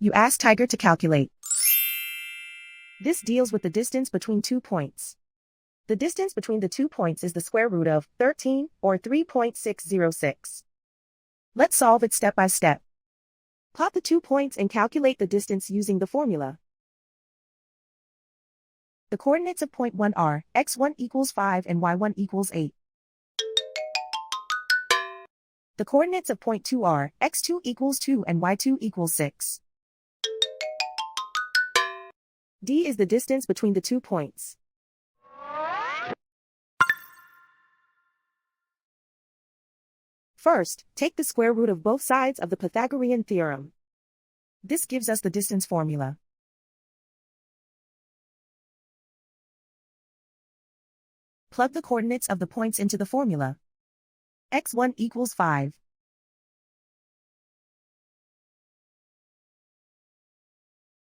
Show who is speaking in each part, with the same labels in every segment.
Speaker 1: You ask Tiger to calculate. This deals with the distance between 2 points. The distance between the 2 points is the square root of 13, or 3.606. Let's solve it step by step. Plot the 2 points and calculate the distance using the formula. The coordinates of point 1 are x1 equals 5 and y1 equals 8. The coordinates of point 2 are x2 equals 2 and y2 equals 6. D is the distance between the 2 points. First, take the square root of both sides of the Pythagorean theorem. This gives us the distance formula. Plug the coordinates of the points into the formula. x1 equals 5.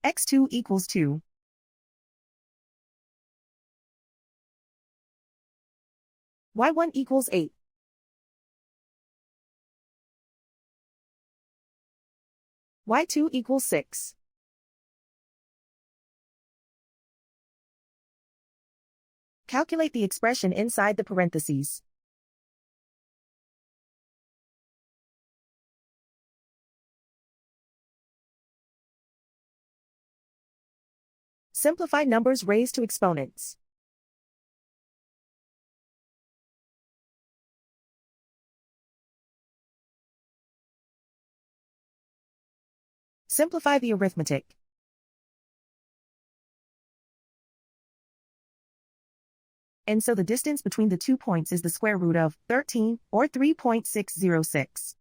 Speaker 1: x2 equals 2. y1 equals 8. y2 equals 6. Calculate the expression inside the parentheses. Simplify numbers raised to exponents. Simplify the arithmetic. And so the distance between the 2 points is the square root of 13, or 3.606.